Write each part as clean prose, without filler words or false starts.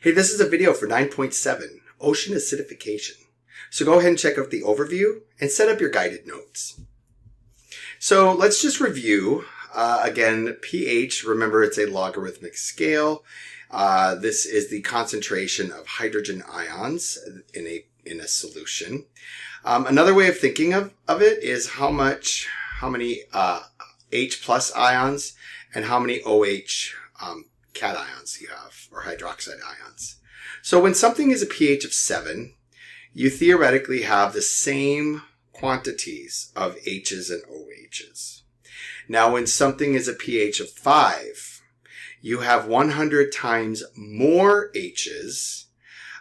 Hey, this is a video for 9.7, Ocean Acidification. So go ahead and check out the overview and set up your guided notes. So let's just review, again, pH, remember it's a logarithmic scale. This is the concentration of hydrogen ions in a solution. Another way of thinking of it is how many H plus ions and how many OH cations you have, or hydroxide ions. So when something is a pH of 7, you theoretically have the same quantities of H's and OH's. Now when something is a pH of 5, you have 100 times more H's.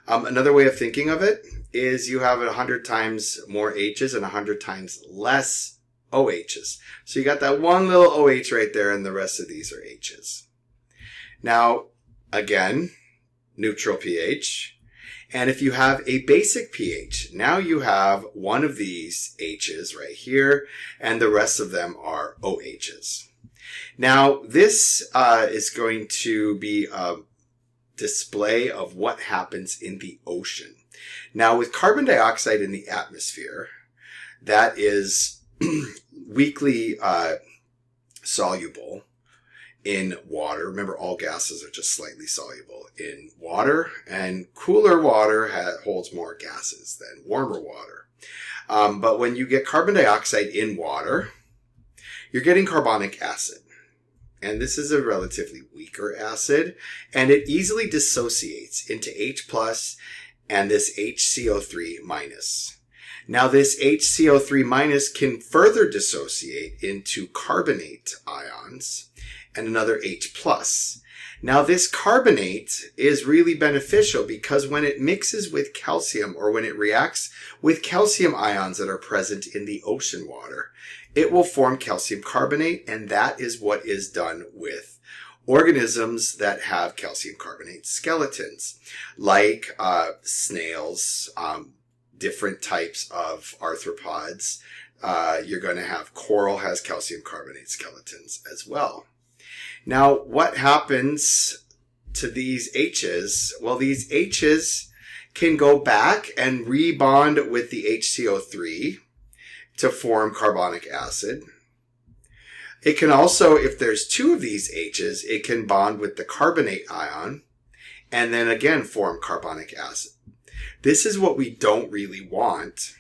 Another way of thinking of it is you have 100 times more H's and 100 times less OH's. So you got that one little OH right there, and the rest of these are H's. Now, again, neutral pH. And if you have a basic pH, now you have one of these H's right here, and the rest of them are OH's. Now, this is going to be a display of what happens in the ocean. Now, with carbon dioxide in the atmosphere, that is weakly soluble in water. Remember, all gases are just slightly soluble in water, and cooler water holds more gases than warmer water. But when you get carbon dioxide in water, you're getting carbonic acid. And this is a relatively weaker acid, and it easily dissociates into H plus and this HCO3 minus. Now this HCO3 minus can further dissociate into carbonate ions and another H plus. Now this carbonate is really beneficial because when it mixes with calcium, or when it reacts with calcium ions that are present in the ocean water, it will form calcium carbonate, and that is what is done with organisms that have calcium carbonate skeletons, like snails, different types of arthropods. You're going to have coral has calcium carbonate skeletons as well. Now, what happens to these H's? Well, these H's can go back and rebond with the HCO3 to form carbonic acid. It can also, if there's two of these H's, it can bond with the carbonate ion and then again form carbonic acid. This is what we don't really want,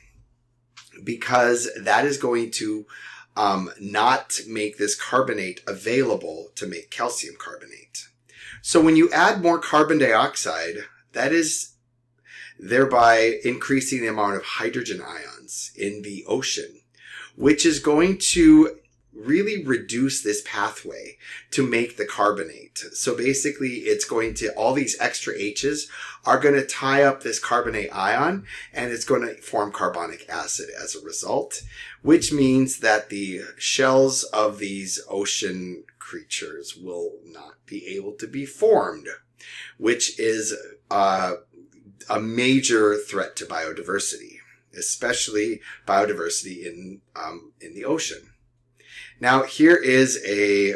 because that is going to not make this carbonate available to make calcium carbonate. So when you add more carbon dioxide, that is thereby increasing the amount of hydrogen ions in the ocean, which is going to really reduce this pathway to make the carbonate. So basically it's going to, all these extra H's are going to tie up this carbonate ion, and it's going to form carbonic acid as a result, which means that the shells of these ocean creatures will not be able to be formed, which is a major threat to biodiversity, especially biodiversity in the ocean. Now, here is a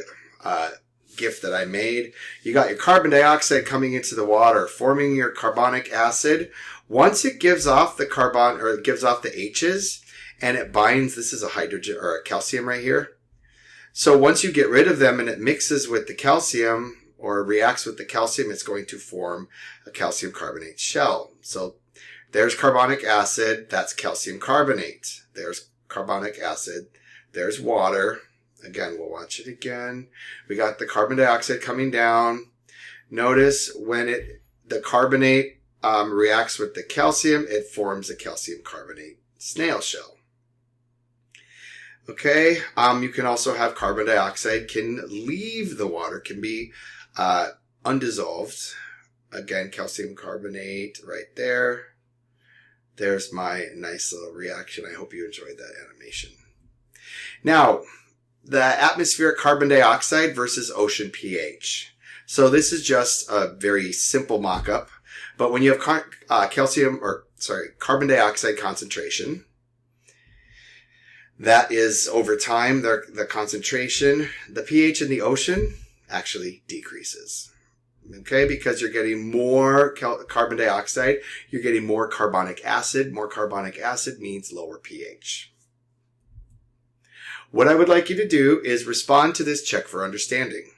GIF that I made. You got your carbon dioxide coming into the water, forming your carbonic acid. Once it gives off the carbon, or it gives off the H's, and it binds, this is a hydrogen or a calcium right here. So once you get rid of them and it mixes with the calcium or reacts with the calcium, it's going to form a calcium carbonate shell. So there's carbonic acid, that's calcium carbonate. There's carbonic acid, there's water. Again, we'll watch it again. We got the carbon dioxide coming down. Notice when the carbonate reacts with the calcium, it forms a calcium carbonate snail shell. Okay, you can also have carbon dioxide can leave the water, can be undissolved. Again, calcium carbonate right there. There's my nice little reaction. I hope you enjoyed that animation. Now, the atmospheric carbon dioxide versus ocean pH. So this is just a very simple mock-up. But when you have carbon dioxide concentration, that is over time, the concentration, the pH in the ocean actually decreases. Okay, because you're getting more carbon dioxide, you're getting more carbonic acid. More carbonic acid means lower pH. What I would like you to do is respond to this check for understanding.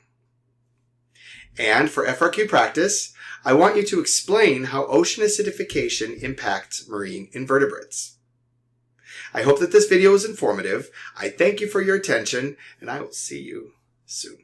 And for FRQ practice, I want you to explain how ocean acidification impacts marine invertebrates. I hope that this video was informative. I thank you for your attention, and I will see you soon.